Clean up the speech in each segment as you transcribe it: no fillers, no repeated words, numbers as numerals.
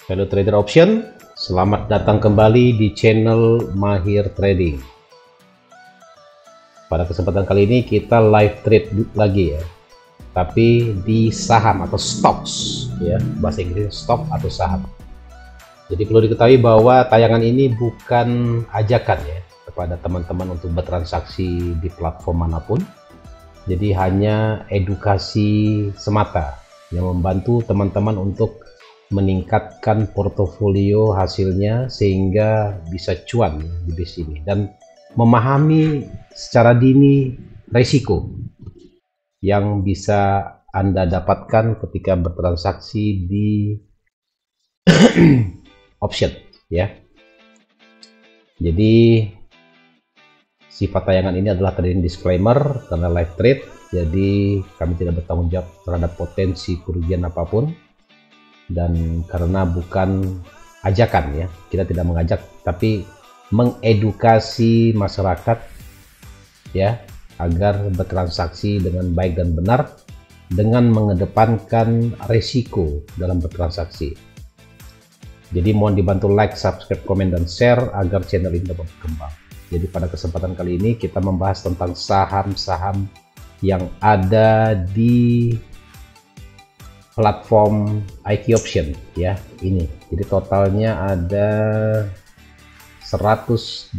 Hello trader option, selamat datang kembali di channel Mahir Trading. Pada kesempatan kali ini kita live trade lagi ya, tapi di saham atau stocks ya, bahasa Inggris stock atau saham. Jadi perlu diketahui bahwa tayangan ini bukan ajakan ya kepada teman-teman untuk bertransaksi di platform manapun. Jadi hanya edukasi semata yang membantu teman-teman untuk meningkatkan portofolio hasilnya sehingga bisa cuan di bisnis ini dan memahami secara dini risiko yang bisa Anda dapatkan ketika bertransaksi di option ya. Jadi sifat tayangan ini adalah trading disclaimer karena live trade, jadi kami tidak bertanggung jawab terhadap potensi kerugian apapun. Dan karena bukan ajakan ya, kita tidak mengajak tapi mengedukasi masyarakat ya agar bertransaksi dengan baik dan benar dengan mengedepankan risiko dalam bertransaksi. Jadi mohon dibantu like, subscribe, komen, dan share agar channel ini dapat berkembang. Jadi pada kesempatan kali ini kita membahas tentang saham-saham yang ada di platform IQ Option ya, ini. Jadi totalnya ada 188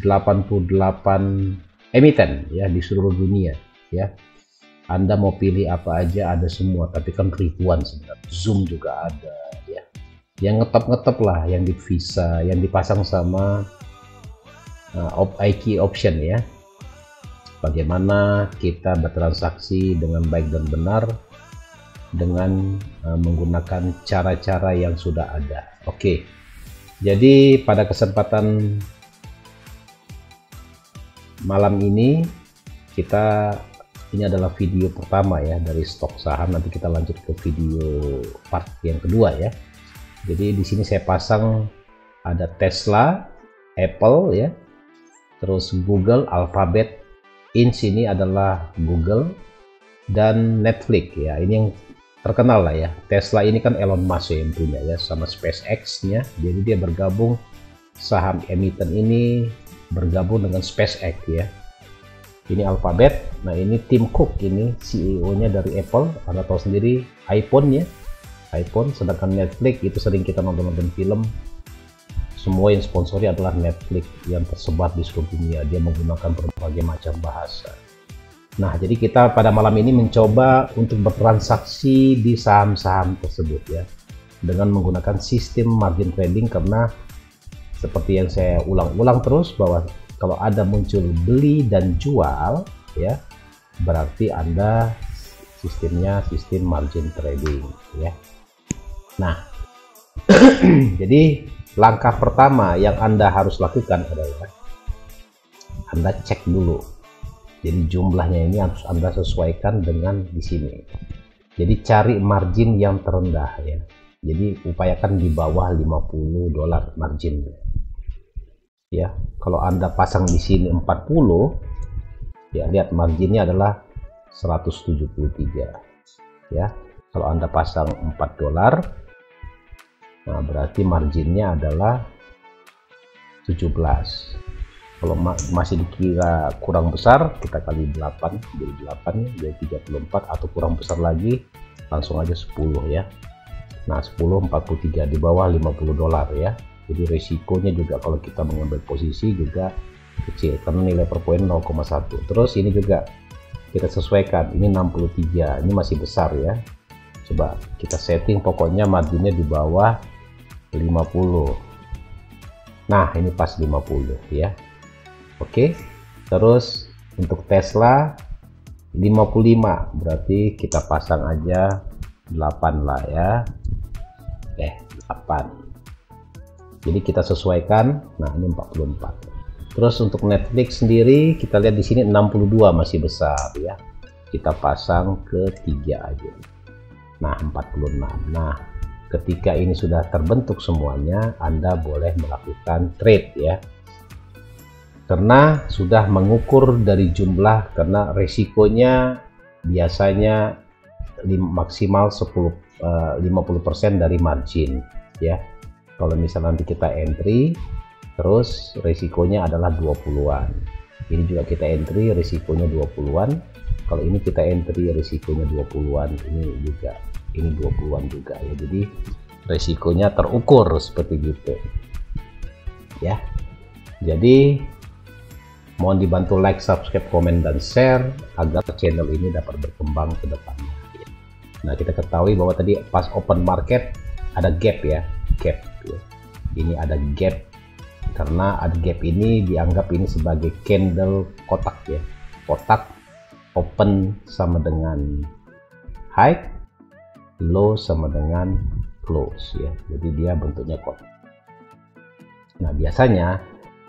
emiten ya di seluruh dunia ya. Anda mau pilih apa aja ada semua, tapi kan ribuan sebenarnya. Zoom juga ada ya. Yang ngetop-ngetop lah, yang di Visa, yang dipasang sama IQ Option ya. Bagaimana kita bertransaksi dengan baik dan benar dengan menggunakan cara-cara yang sudah ada. Oke, jadi pada kesempatan malam ini ini adalah video pertama ya dari stok saham. Nanti kita lanjut ke video part yang kedua ya. Jadi di sini saya pasang ada Tesla, Apple ya, terus Google, Alphabet, in sini adalah Google dan Netflix ya. Ini yang terkenal lah ya. Tesla ini kan Elon Musk yang punya ya, sama SpaceX-nya. Jadi dia bergabung, saham emiten ini bergabung dengan SpaceX ya. Ini Alphabet. Nah ini Tim Cook, ini CEO-nya dari Apple. Anda tahu sendiri iPhone-nya, iPhone. Sedangkan Netflix itu sering kita nonton film. Semua yang sponsori adalah Netflix yang tersebar di seluruh dunia. Dia menggunakan berbagai macam bahasa. Nah, jadi kita pada malam ini mencoba untuk bertransaksi di saham-saham tersebut ya, dengan menggunakan sistem margin trading, karena seperti yang saya ulang-ulang terus bahwa kalau ada muncul beli dan jual ya, berarti Anda sistemnya sistem margin trading ya. Nah, jadi langkah pertama yang Anda harus lakukan adalah Anda cek dulu. Jadi jumlahnya ini harus Anda sesuaikan dengan di sini. Jadi cari margin yang terendah ya. Jadi upayakan di bawah $50 margin. Ya, kalau Anda pasang di sini 40, ya lihat marginnya adalah 173. Ya, kalau Anda pasang $4, nah berarti marginnya adalah 17. Kalau masih dikira kurang besar, kita kali 8, jadi 8 jadi 34, atau kurang besar lagi langsung aja 10 ya. Nah 10 43, di bawah $50 ya. Jadi resikonya juga kalau kita mengambil posisi juga kecil karena nilai per poin 0,1. Terus ini juga kita sesuaikan, ini 63, ini masih besar ya. Coba kita setting pokoknya marginnya di bawah 50. Nah ini pas 50 ya. Oke, terus untuk Tesla 55, berarti kita pasang aja 8 lah ya. 8. Jadi kita sesuaikan. Nah, ini 44. Terus untuk Netflix sendiri kita lihat di sini 62, masih besar ya. Kita pasang ke 3 aja. Nah, 46. Nah, ketika ini sudah terbentuk semuanya, Anda boleh melakukan trade ya. Karena sudah mengukur dari jumlah, karena resikonya biasanya maksimal 50% dari margin ya. Kalau misalnya nanti kita entry terus risikonya adalah 20-an, ini juga kita entry risikonya 20-an, kalau ini kita entry risikonya 20-an, ini 20-an juga ya. Jadi risikonya terukur seperti gitu ya. Jadi mohon dibantu like, subscribe, komen, dan share agar channel ini dapat berkembang ke depannya. Nah, kita ketahui bahwa tadi pas open market ada gap ya, gap ya. Ini ada gap karena ada gap ini dianggap ini sebagai candle kotak ya. Kotak open sama dengan high, low sama dengan close ya. Jadi dia bentuknya kotak. Nah, biasanya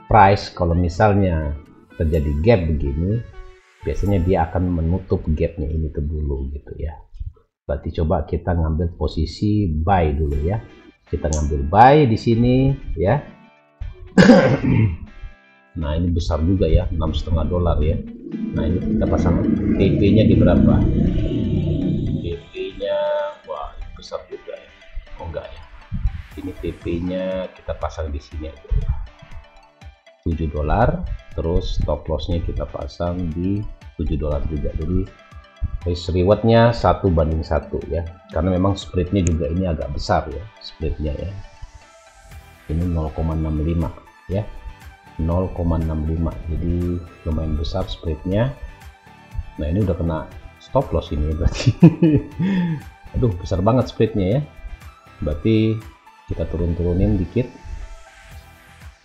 price kalau misalnya terjadi gap begini, biasanya dia akan menutup gapnya ini dulu gitu ya. Berarti coba kita ngambil posisi buy dulu ya. Kita ngambil buy di sini ya. Nah, ini besar juga ya, $6,5 ya. Nah, ini kita pasang TP-nya di berapa? TP-nya wah, ini besar juga ya. Oh enggak ya. Ini TP-nya kita pasang di sini aja ya. $7, terus stop lossnya kita pasang di $7 juga. Jadi risk rewardnya 1:1 ya, karena memang spreadnya juga ini agak besar ya, spreadnya ya. Ini 0,65 ya, 0,65, jadi lumayan besar spreadnya. Nah, ini udah kena stop loss ini berarti. Aduh, besar banget spreadnya ya. Berarti kita turunin dikit.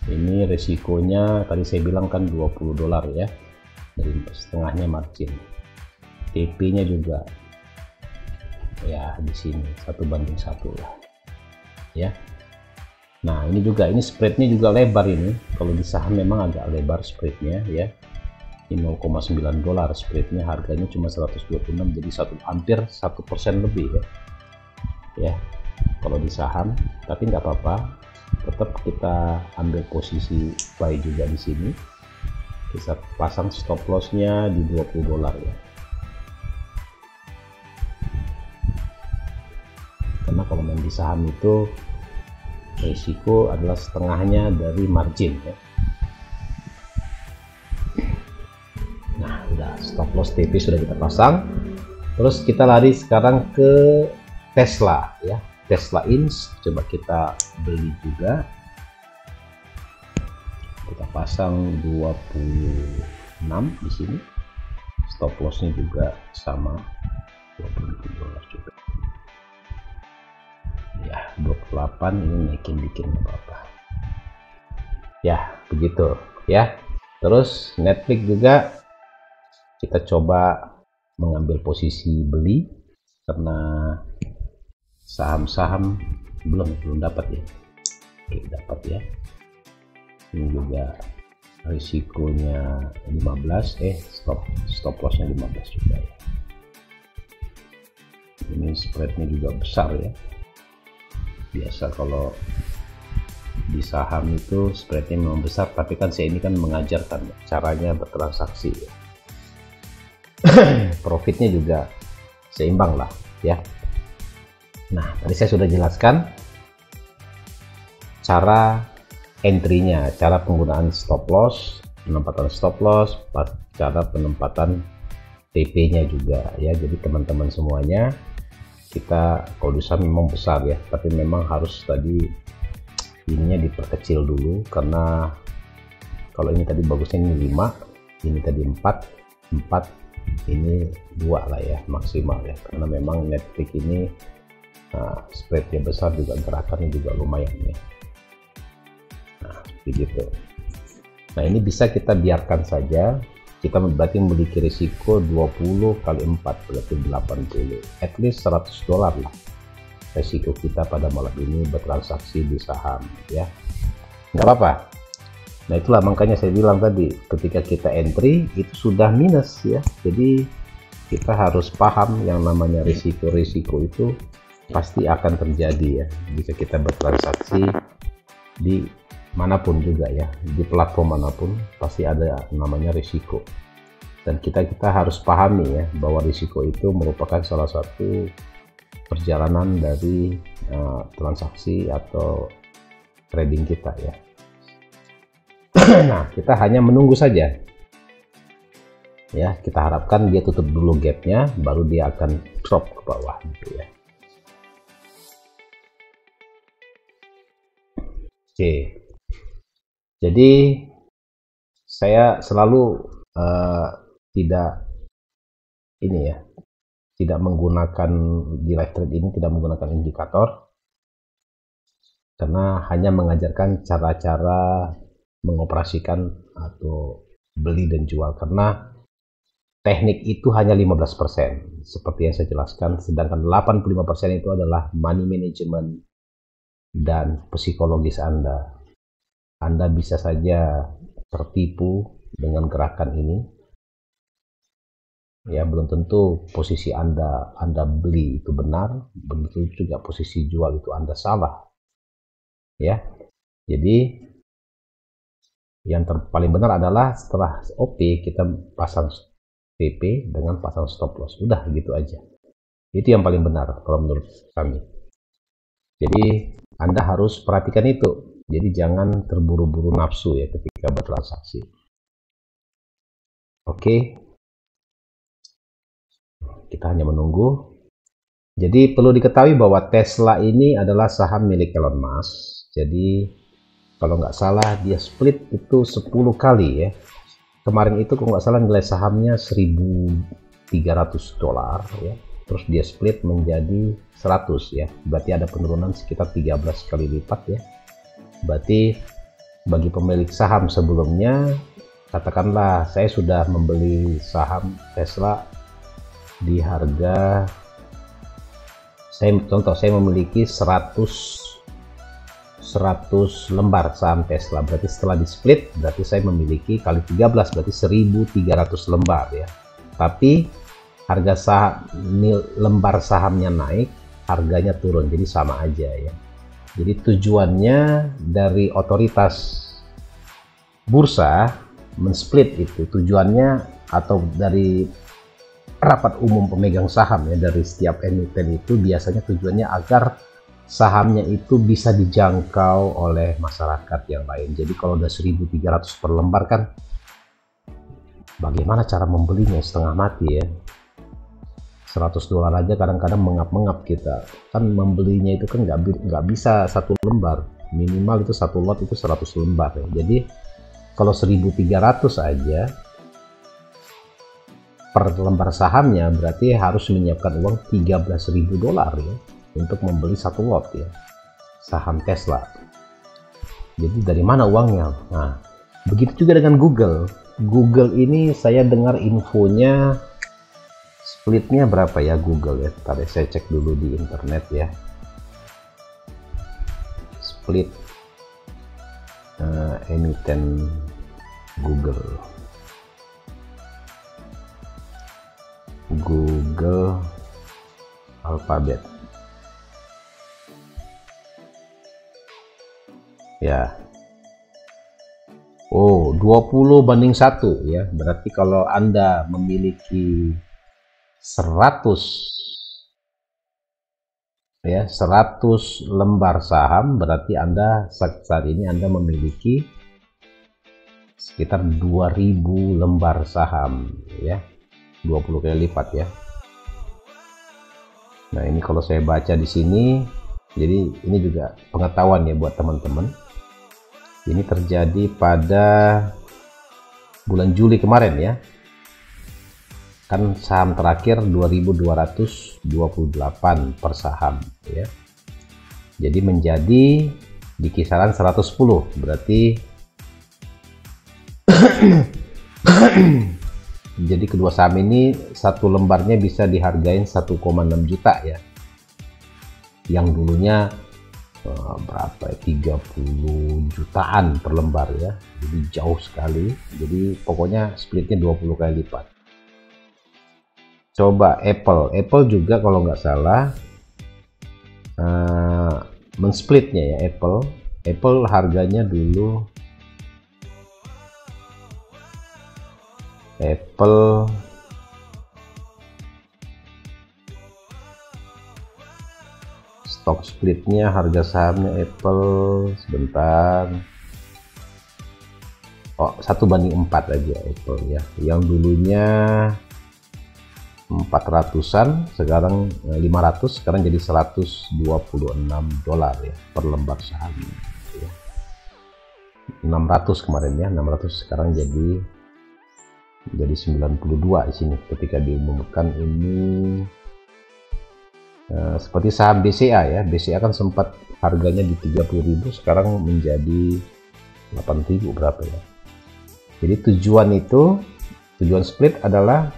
Ini resikonya tadi saya bilang kan $20 ya, dari setengahnya margin. TP-nya juga ya di sini 1:1 lah ya. Nah, ini juga, ini spreadnya juga lebar ini. Kalau di saham memang agak lebar spreadnya ya. Ini $0,9 spreadnya, harganya cuma 126, jadi hampir 1% lebih ya. Ya, kalau di saham, tapi nggak apa-apa. Tetap kita ambil posisi buy juga di sini. Kita pasang stop lossnya di $20 ya. Karena kalau main di saham itu risiko adalah setengahnya dari margin ya. Nah, udah stop loss TP sudah kita pasang. Terus kita lari sekarang ke Tesla ya. Tesla Inc, coba kita beli juga. Kita pasang 26 di sini. Stop lossnya juga sama $27 juga. Ya, 28 ini naikin dikit apa-apa. Ya, begitu ya. Terus Netflix juga kita coba mengambil posisi beli karena saham-saham belum dapat ya. Oke, dapat ya. Ini juga risikonya 15, stop lossnya 15 juga ya. Ini spreadnya juga besar ya. Biasa kalau di saham itu spreadnya memang besar, tapi kan saya ini kan mengajarkan caranya bertransaksi ya. Profitnya juga seimbang lah ya. Nah, tadi saya sudah jelaskan cara entry-nya, cara penggunaan stop loss, penempatan stop loss, cara penempatan TP-nya juga ya. Jadi teman-teman semuanya, kita kalau di saham memang besar ya, tapi memang harus tadi ininya diperkecil dulu, karena kalau ini tadi bagusnya ini 5, ini tadi 4, ini 2 lah ya maksimal ya, karena memang Netflix ini spreadnya besar, juga gerakannya juga lumayan ya. Nah, begitu. Nah, ini bisa kita biarkan saja. Kita berarti memiliki risiko 20 kali 4 berarti 80, at least $100 lah risiko kita pada malam ini bertransaksi di saham ya. Nggak apa-apa. Nah, itulah makanya saya bilang tadi, ketika kita entry itu sudah minus ya. Jadi kita harus paham yang namanya risiko-risiko itu pasti akan terjadi ya jika kita bertransaksi di manapun juga ya, di platform manapun pasti ada namanya risiko, dan kita harus pahami ya bahwa risiko itu merupakan salah satu perjalanan dari transaksi atau trading kita ya. Nah, kita hanya menunggu saja ya, kita harapkan dia tutup dulu gapnya, baru dia akan drop ke bawah gitu ya. Oke, jadi saya selalu tidak ini ya, tidak menggunakan di live trade ini, tidak menggunakan indikator, karena hanya mengajarkan cara-cara mengoperasikan atau beli dan jual, karena teknik itu hanya 15% seperti yang saya jelaskan, sedangkan 85% itu adalah money management dan psikologis Anda. Anda bisa saja tertipu dengan gerakan ini ya, belum tentu posisi Anda beli itu benar, belum tentu juga posisi jual itu Anda salah ya. Jadi yang paling benar adalah setelah OP kita pasang TP dengan pasang stop loss, udah gitu aja. Itu yang paling benar kalau menurut kami. Jadi Anda harus perhatikan itu, jadi jangan terburu-buru nafsu ya ketika bertransaksi. Oke, kita hanya menunggu. Jadi perlu diketahui bahwa Tesla ini adalah saham milik Elon Musk. Jadi kalau nggak salah dia split itu 10 kali ya. Kemarin itu kalau nggak salah nilai sahamnya $1.300 ya. Terus dia split menjadi 100 ya. Berarti ada penurunan sekitar 13 kali lipat ya. Berarti bagi pemilik saham sebelumnya, katakanlah saya sudah membeli saham Tesla di harga, saya memiliki 100 lembar saham Tesla, berarti setelah di split berarti saya memiliki kali 13 berarti 1.300 lembar ya. Tapi harga saham lembar sahamnya naik, harganya turun, jadi sama aja ya. Jadi tujuannya dari otoritas bursa men-split itu tujuannya, atau dari rapat umum pemegang saham ya, dari setiap emiten itu biasanya tujuannya agar sahamnya itu bisa dijangkau oleh masyarakat yang lain. Jadi kalau udah 1.300 per lembar kan bagaimana cara membelinya, setengah mati ya. $100 aja kadang-kadang mengap-mengap kita kan membelinya, itu kan nggak bisa satu lembar, minimal itu satu lot itu 100 lembar ya. Jadi kalau 1.300 aja per lembar sahamnya berarti harus menyiapkan uang $13.000 ya untuk membeli satu lot ya saham Tesla. Jadi dari mana uangnya? Nah, begitu juga dengan Google. Google ini saya dengar infonya splitnya berapa ya Google ya. Tadi saya cek dulu di internet ya. Split emiten Google Alphabet ya. Oh, 20:1 ya. Berarti kalau Anda memiliki 100 ya, 100 lembar saham, berarti Anda saat ini Anda memiliki sekitar 2.000 lembar saham ya. 20 kali lipat ya. Nah, ini kalau saya baca di sini, jadi ini juga pengetahuan ya buat teman-teman. Ini terjadi pada bulan Juli kemarin ya. Kan saham terakhir 2.228 per saham ya. Jadi menjadi di kisaran 110, berarti jadi kedua saham ini satu lembarnya bisa dihargain 1,6 juta ya. Yang dulunya berapa ya, 30 jutaan per lembar ya. Jadi jauh sekali. Jadi pokoknya splitnya 20 kali lipat. Coba Apple juga kalau nggak salah men-splitnya ya. Apple harganya dulu stock splitnya, harga sahamnya Apple sebentar. Oh, 1:4 aja Apple ya. Yang dulunya 400-an, sekarang 500, sekarang jadi 126 dolar ya per lembar saham ya. 600 kemarin ya, 600 sekarang jadi 92 di sini ketika diumumkan ini. Seperti saham BCA ya, BCA kan sempat harganya di 30.000, sekarang menjadi 8.000 berapa ya. Jadi tujuan split adalah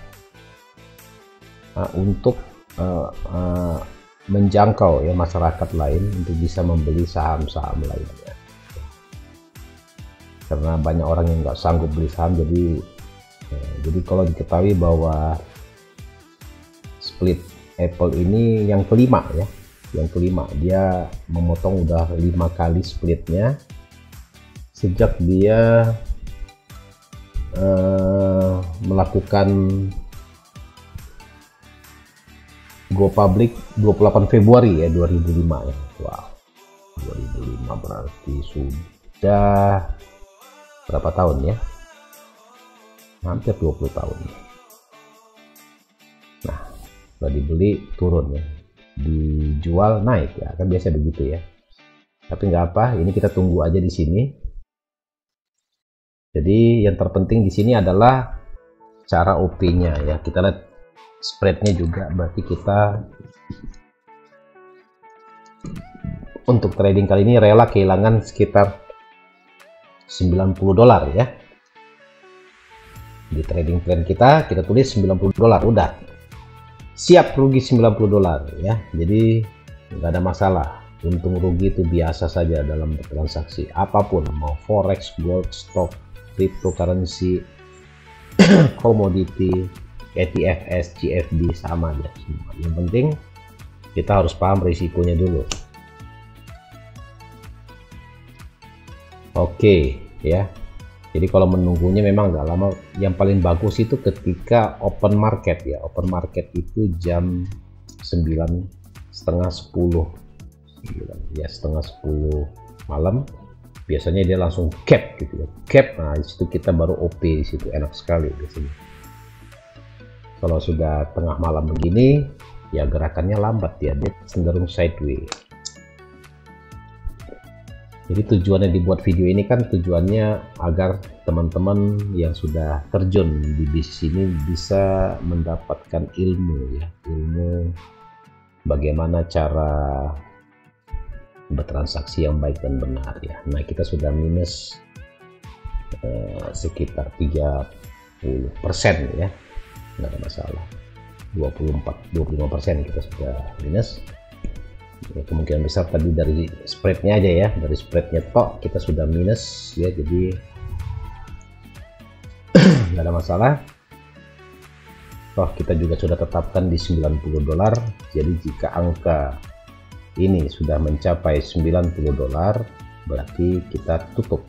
untuk menjangkau ya masyarakat lain untuk bisa membeli saham-saham lainnya. Karena banyak orang yang nggak sanggup beli saham, jadi kalau diketahui bahwa split Apple ini yang kelima ya, dia memotong udah 5 kali splitnya sejak dia melakukan go public 28 Februari ya 2005 ya. Wow, 2005 berarti sudah berapa tahun ya, hampir 20 tahun. Nah, kalau dibeli turun ya, dijual naik ya, kan biasa begitu ya. Tapi nggak apa, ini kita tunggu aja di sini. Jadi yang terpenting di sini adalah cara OP-nya ya. Kita lihat spreadnya juga, berarti kita untuk trading kali ini rela kehilangan sekitar 90 dolar ya. Di trading plan kita tulis 90 dolar, udah siap rugi 90 dolar ya. Jadi nggak ada masalah, untung rugi itu biasa saja dalam bertransaksi apapun, mau forex, gold, stock, cryptocurrency, commodity, ETFs, CFD, sama aja semua. Yang penting kita harus paham risikonya dulu. Oke ya. Jadi kalau menunggunya memang nggak lama. Yang paling bagus itu ketika open market ya. Open market itu jam 9, setengah 10 ya, setengah 10 malam. Biasanya dia langsung cap gitu ya, cap. Nah disitu kita baru OP, di situ enak sekali biasanya. Kalau sudah tengah malam begini ya gerakannya lambat ya, dia cenderung sideways. Jadi tujuannya dibuat video ini kan tujuannya agar teman-teman yang sudah terjun di bisnis ini bisa mendapatkan ilmu ya, ilmu bagaimana cara bertransaksi yang baik dan benar ya. Nah kita sudah minus sekitar 30% ya, nggak ada masalah. 25% kita sudah minus ya, kemungkinan besar tadi dari spreadnya aja ya, dari spreadnya tok kita sudah minus ya, jadi nggak ada masalah. Toh kita juga sudah tetapkan di 90 dolar, jadi jika angka ini sudah mencapai 90 dolar berarti kita tutup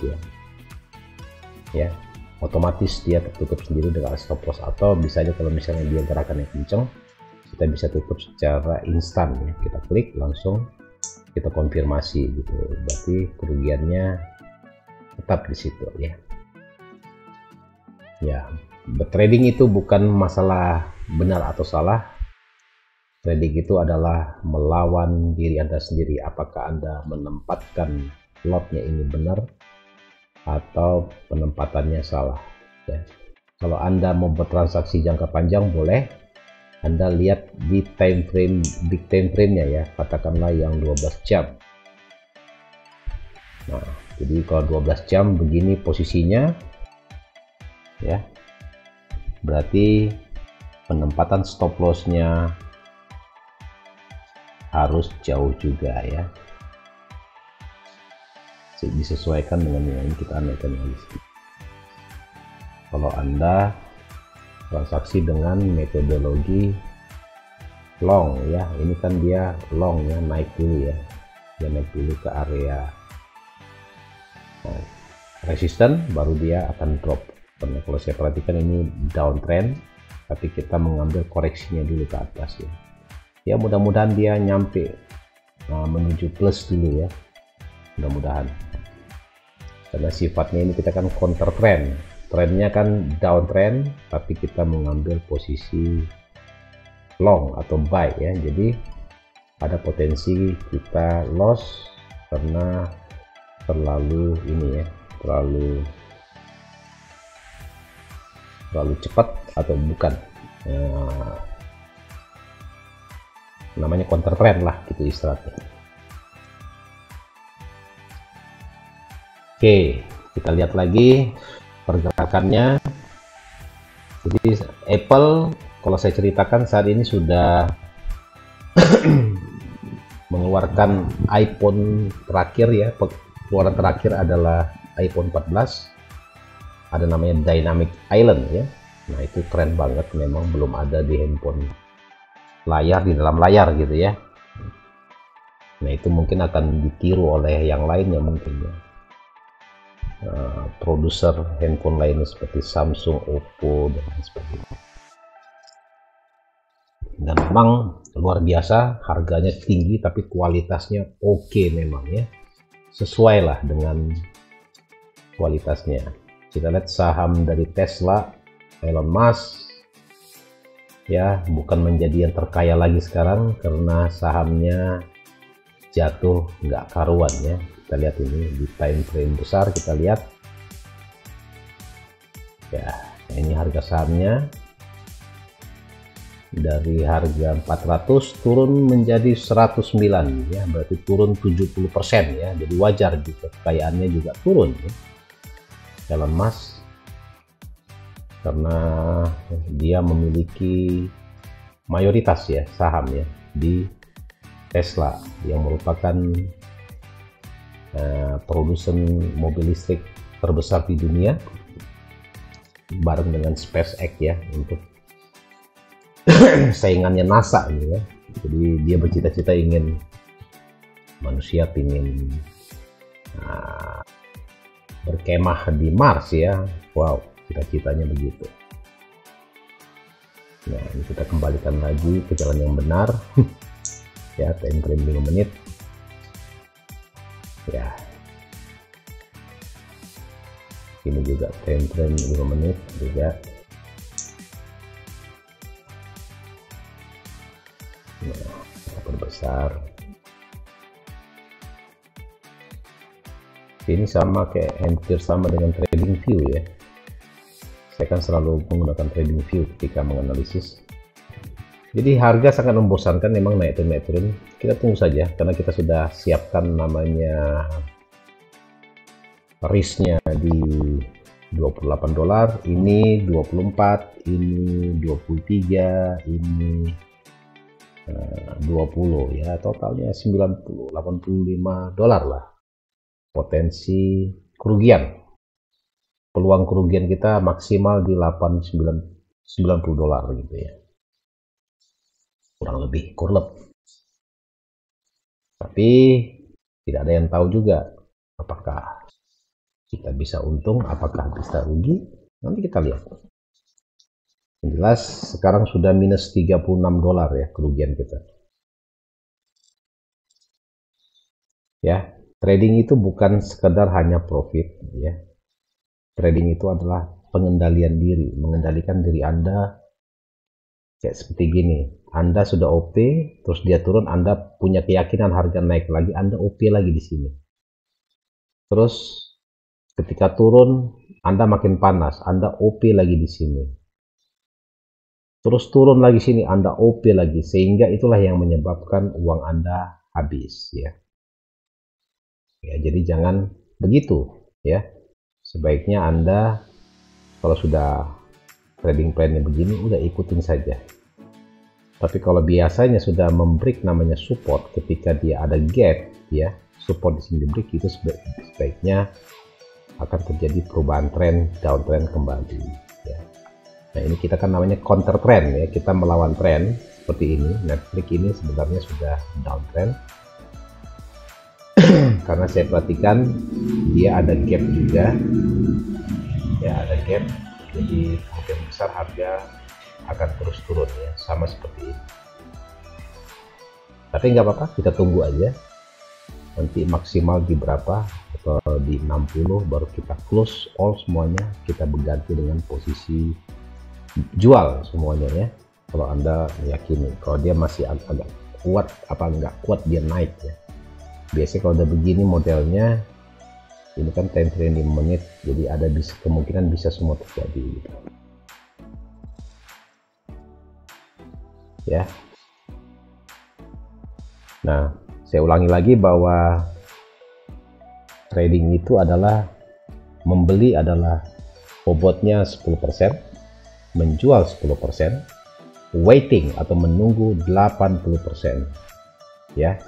ya, otomatis dia tertutup sendiri dengan stop loss, atau bisa aja kalau misalnya dia gerakannya kenceng kita bisa tutup secara instan ya, kita klik langsung kita konfirmasi gitu, berarti kerugiannya tetap di situ ya. Bertrading itu bukan masalah benar atau salah. Trading itu adalah melawan diri Anda sendiri, apakah Anda menempatkan lotnya ini benar atau penempatannya salah ya. Kalau Anda mau bertransaksi jangka panjang boleh Anda lihat di time frame, big time frame-nya ya, katakanlah yang 12 jam. Nah jadi kalau 12 jam begini posisinya ya, berarti penempatan stop loss-nya harus jauh juga ya, disesuaikan dengan yang kita naikkan lagi. Kalau Anda transaksi dengan metodologi long ya, ini kan dia long ya, naik dulu ya, dia naik dulu ke area resisten baru dia akan drop. Karena kalau saya perhatikan ini downtrend, tapi kita mengambil koreksinya dulu ke atas ya. Ya mudah-mudahan dia nyampe menuju plus dulu ya, mudah-mudahan. Karena sifatnya ini kita kan counter trend, trennya kan downtrend, tapi kita mengambil posisi long atau buy ya, jadi ada potensi kita loss karena terlalu ini ya, terlalu cepat atau bukan, namanya counter trend lah gitu istilahnya. Oke, kita lihat lagi pergerakannya. Jadi Apple, kalau saya ceritakan saat ini sudah mengeluarkan iPhone terakhir ya, keluaran terakhir adalah iPhone 14, ada namanya Dynamic Island ya. Nah itu keren banget, memang belum ada di handphone layar, di dalam layar gitu ya. Nah itu mungkin akan ditiru oleh yang lainnya mungkin ya, produser handphone lainnya seperti Samsung, Oppo dan lain sebagainya. Dan memang luar biasa, harganya tinggi tapi kualitasnya oke memang ya, sesuai lah dengan kualitasnya. Kita lihat saham dari Tesla, Elon Musk ya, bukan menjadi yang terkaya lagi sekarang karena sahamnya jatuh nggak karuan ya. Kita lihat ini di time frame besar, kita lihat ya, ini harga sahamnya dari harga 400 turun menjadi 109 ya, berarti turun 70% ya. Jadi wajar juga kekayaannya juga turun ya, Elon Musk, karena dia memiliki mayoritas ya saham ya di Tesla yang merupakan produsen mobil listrik terbesar di dunia, bareng dengan SpaceX ya, untuk saingannya NASA ini ya. Jadi dia bercita-cita ingin manusia ingin berkemah di Mars ya. Wow, cita-citanya begitu. Nah ini kita kembalikan lagi ke jalan yang benar ya, time frame 5 menit ya. Ini juga time frame 5 menit juga. Nah, kita perbesar. Ini sama kayak, hampir sama dengan trading view ya. Saya kan selalu menggunakan trading view ketika menganalisis. Jadi harga sangat membosankan, memang naik turun. Kita tunggu saja karena kita sudah siapkan namanya risknya di $28, ini 24, ini 23, ini 20 ya, totalnya 90, $85 lah potensi kerugian. Peluang kerugian kita maksimal di $90 gitu ya, kurang lebih kurlep. Tapi tidak ada yang tahu juga apakah kita bisa untung, apakah bisa rugi, nanti kita lihat. Yang jelas sekarang sudah minus $36 ya kerugian kita ya. Trading itu bukan sekedar hanya profit ya. Trading itu adalah pengendalian diri, mengendalikan diri Anda. Kayak seperti gini, Anda sudah OP, terus dia turun, Anda punya keyakinan harga naik lagi, Anda OP lagi di sini. Terus ketika turun, Anda makin panas, Anda OP lagi di sini. Terus turun lagi sini, Anda OP lagi, sehingga itulah yang menyebabkan uang Anda habis ya. Ya, jadi jangan begitu ya. Sebaiknya Anda kalau sudah trading plan-nya begini, udah ikutin saja. Tapi kalau biasanya sudah membreak namanya support, ketika dia ada gap ya, support di sini di break, itu sebaiknya akan terjadi perubahan tren, downtrend kembali ya. Nah ini kita kan namanya counter trend ya, kita melawan tren seperti ini. Netflix ini sebenarnya sudah downtrend karena saya perhatikan dia ada gap juga ya, ada gap, jadi kemungkinan besar harga akan terus turun ya, sama seperti ini. Tapi nggak apa-apa, kita tunggu aja nanti maksimal di berapa, atau di 60 baru kita close all semuanya, kita berganti dengan posisi jual semuanya ya. Kalau Anda meyakini kalau dia masih agak kuat apa nggak kuat dia naik ya. Biasanya kalau udah begini modelnya, ini kan time frame 5 menit, jadi ada kemungkinan bisa semua terjadi gitu. Ya. Nah, saya ulangi lagi bahwa trading itu adalah membeli adalah bobotnya 10%, menjual 10%, waiting atau menunggu 80%. Ya.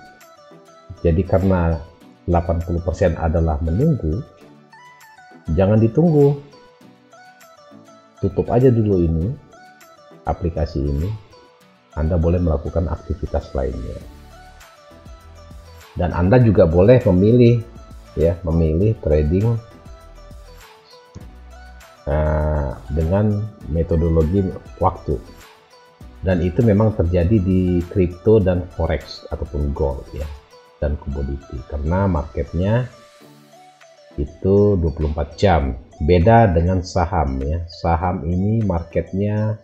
Jadi karena 80% adalah menunggu, jangan ditunggu. Tutup aja dulu ini, aplikasi ini. Anda boleh melakukan aktivitas lainnya. Dan Anda juga boleh memilih ya, memilih trading dengan metodologi waktu. Dan itu memang terjadi di kripto dan forex ataupun gold ya, dan komoditi, karena marketnya itu 24 jam. Beda dengan saham ya. Saham ini marketnya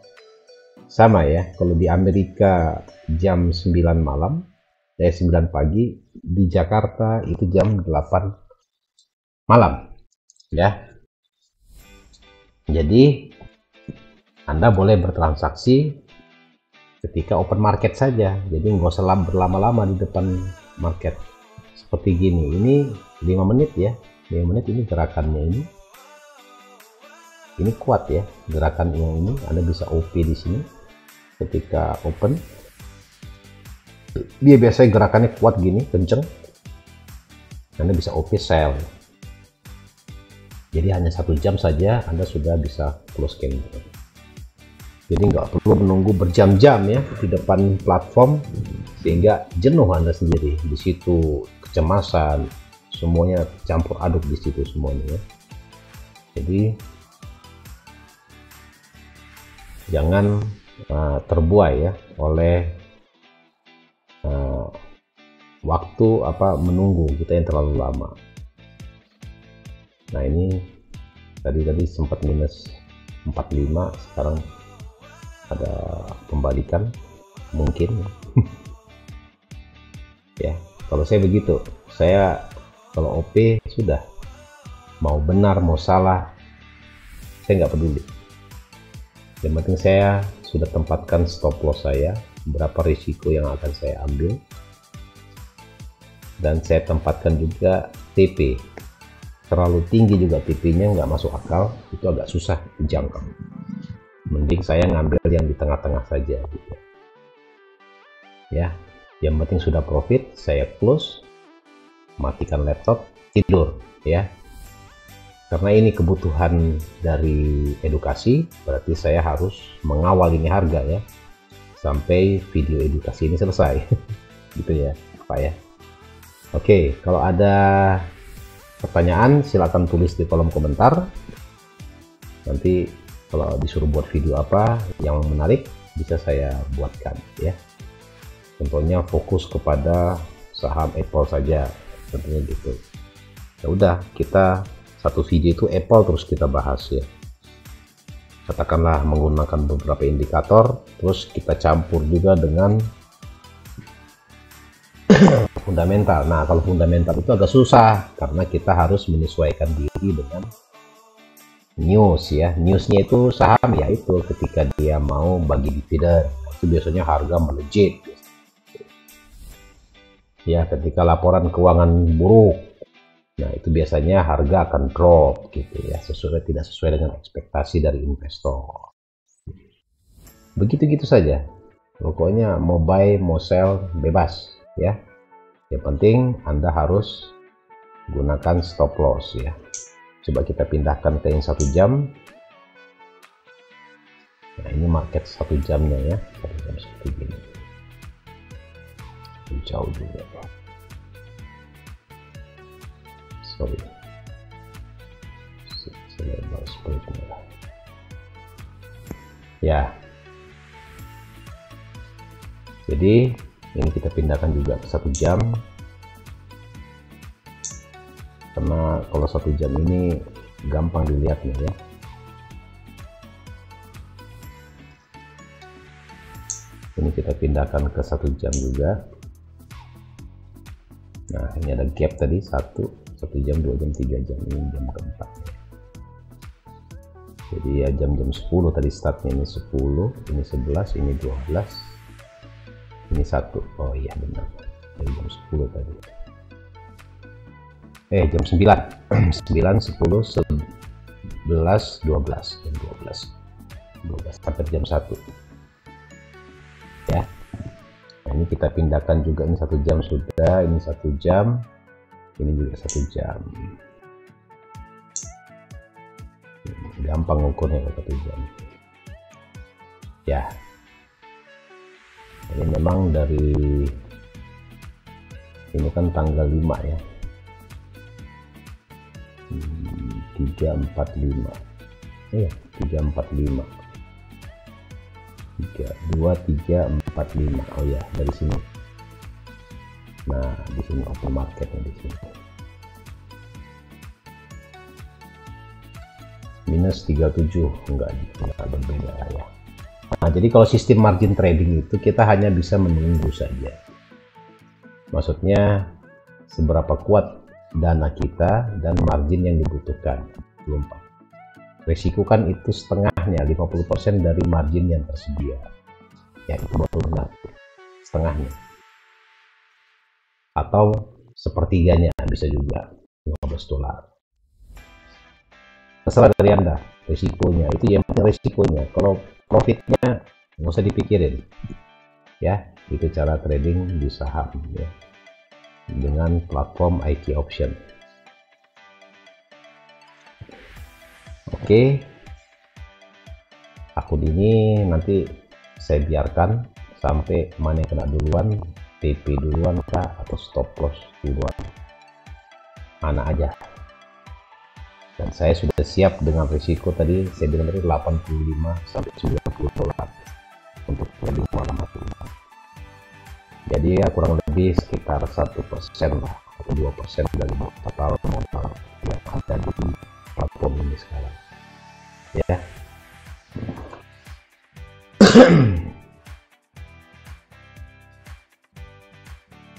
sama ya. Kalau di Amerika jam 9 malam, 9 pagi, di Jakarta itu jam 8 malam ya. Jadi Anda boleh bertransaksi ketika open market saja, jadi nggak usah berlama-lama di depan market seperti gini. Ini 5 menit ya, 5 menit ini gerakannya ini kuat ya, gerakan yang ini Anda bisa OP di sini ketika open. Dia biasanya gerakannya kuat gini, kenceng, Anda bisa OP sell. Jadi hanya 1 jam saja Anda sudah bisa close candle. Jadi nggak perlu menunggu berjam-jam ya di depan platform sehingga jenuh Anda sendiri. Di situ kecemasan, semuanya campur aduk di situ semuanya ya. Jadi jangan terbuai ya oleh waktu menunggu kita yang terlalu lama. Nah ini tadi sempat minus 45, sekarang ada pembalikan mungkin. Ya kalau saya begitu, saya kalau OP sudah mau benar mau salah saya nggak peduli, yang penting saya sudah tempatkan stop loss saya, berapa risiko yang akan saya ambil, dan saya tempatkan juga TP. Terlalu tinggi juga TP-nya nggak masuk akal, itu agak susah dijangkau. Mending saya ngambil yang di tengah-tengah saja gitu. Ya, yang penting sudah profit, saya close, matikan laptop, tidur ya. Karena ini kebutuhan dari edukasi, berarti saya harus mengawal ini harga ya sampai video edukasi ini selesai. Gitu ya Pak ya. Oke, kalau ada pertanyaan silakan tulis di kolom komentar. Nanti kalau disuruh buat video apa yang menarik bisa saya buatkan ya. Contohnya fokus kepada saham Apple saja, tentunya gitu. Ya udah, kita satu video itu Apple terus kita bahas ya. Katakanlah menggunakan beberapa indikator, terus kita campur juga dengan fundamental. Nah kalau fundamental itu agak susah karena kita harus menyesuaikan diri dengan news ya. Newsnya itu saham ya, itu ketika dia mau bagi dividen itu biasanya harga melejit ya. Ketika laporan keuangan buruk, nah itu biasanya harga akan drop gitu ya, tidak sesuai dengan ekspektasi dari investor. Begitu-gitu saja, pokoknya mau buy mau sell bebas ya. Yang penting Anda harus gunakan stop loss ya. Coba kita pindahkan ke yang 1 jam. Nah ini market 1 jamnya ya, 1 jam seperti ini. Jauh juga, sorry, selebar seperti ya. Jadi Ini kita pindahkan juga ke 1 jam, karena kalau 1 jam ini gampang dilihatnya ya. Ini kita pindahkan ke 1 jam juga. Nah, ini ada gap tadi 1 jam, 2 jam, 3 jam, ini jam keempat. Jadi ya jam-jam 10 tadi startnya, ini 10, ini 11, ini 12, ini 1. Oh iya benar, dari jam 10 tadi. Jam 9, 9, 10, 11, 12, jam 12 sampai jam 1 ya. Nah, ini kita pindahkan juga, ini 1 jam sudah, ini 1 jam, ini juga 1 jam. Gampang ukurnya 1 jam ya. Ini memang dari ini kan tanggal 5 ya, 345 iya 345 2345. Oh ya, dari sini. Nah, di sini open marketnya di sini. Minus 37, enggak berbeda ya. Nah, jadi kalau sistem margin trading itu kita hanya bisa menunggu saja. Maksudnya seberapa kuat dana kita dan margin yang dibutuhkan. Resiko kan itu setengahnya, 50% dari margin yang tersedia. Ya, itu baru benar. Setengahnya. Atau sepertiganya bisa juga, $15. Terserah dari Anda, resikonya. Itu yang penting resikonya. Kalau profitnya nggak usah dipikirin. Ya, itu cara trading di saham ya. Dengan platform IQ Option. Oke, akun ini nanti saya biarkan sampai mana yang kena duluan, TP duluan kah atau stop loss duluan, mana aja. Dan saya sudah siap dengan risiko tadi, saya bilang tadi 85 sampai $90 untuk trading malam hari. Jadi ya kurang lebih sekitar 1% lah atau 2% dari total modal yang ada di platform ini sekarang. Ya.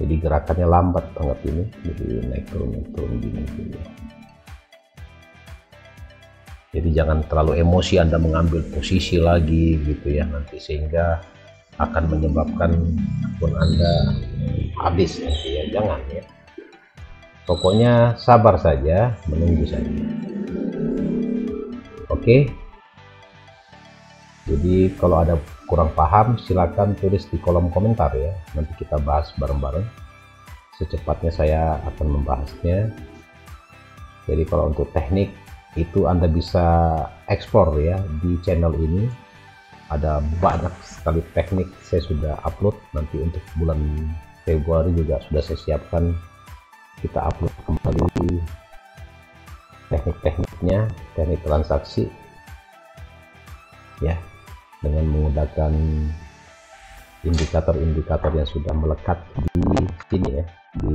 Jadi gerakannya lambat banget ini, jadi naik turun gini gitu. Jadi jangan terlalu emosi Anda mengambil posisi lagi gitu ya nanti, sehingga akan menyebabkan akun Anda habis nanti ya. Jangan ya. Pokoknya sabar saja, menunggu saja. Oke. Jadi kalau ada kurang paham silakan tulis di kolom komentar ya. Nanti kita bahas bareng-bareng. Secepatnya saya akan membahasnya. Jadi kalau untuk teknik itu Anda bisa explore ya di channel ini. Ada banyak sekali teknik saya sudah upload. Nanti untuk bulan Februari juga sudah saya siapkan, kita upload kembali teknik-tekniknya, teknik transaksi ya, dengan menggunakan indikator-indikator yang sudah melekat di sini ya, di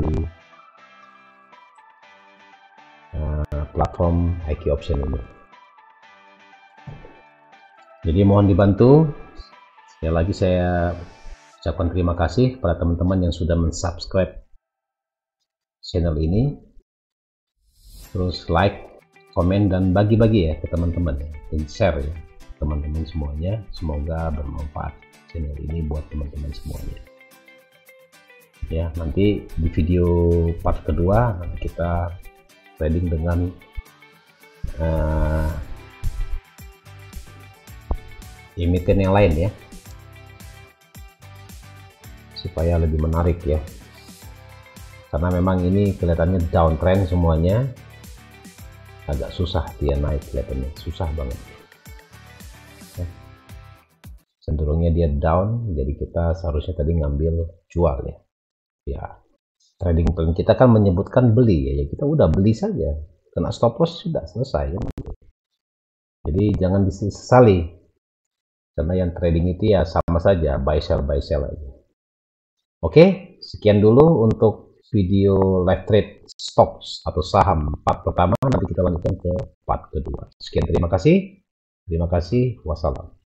platform IQ Option ini. Jadi mohon dibantu. Sekali lagi saya ucapkan terima kasih kepada teman-teman yang sudah mensubscribe channel ini. Terus like, komen, dan bagi-bagi ya ke teman-teman ya, dan share ya teman-teman semuanya. Semoga bermanfaat channel ini buat teman-teman semuanya. Ya, nanti di video part kedua kita trading dengan emiten yang lain ya, supaya lebih menarik ya, karena memang ini kelihatannya downtrend semuanya, agak susah dia naik, kelihatannya susah banget ya. Cenderungnya dia down, jadi kita seharusnya tadi ngambil jual ya. Ya, trading plan kita kan menyebutkan beli ya, kita udah beli saja, kena stop loss sudah selesai ya. Jadi jangan disesali, karena yang trading itu ya sama saja buy sell aja. Oke, sekian dulu untuk video live trade stocks atau saham part pertama. Nanti kita lanjutkan ke part kedua. Sekian, terima kasih. Terima kasih. Wassalam.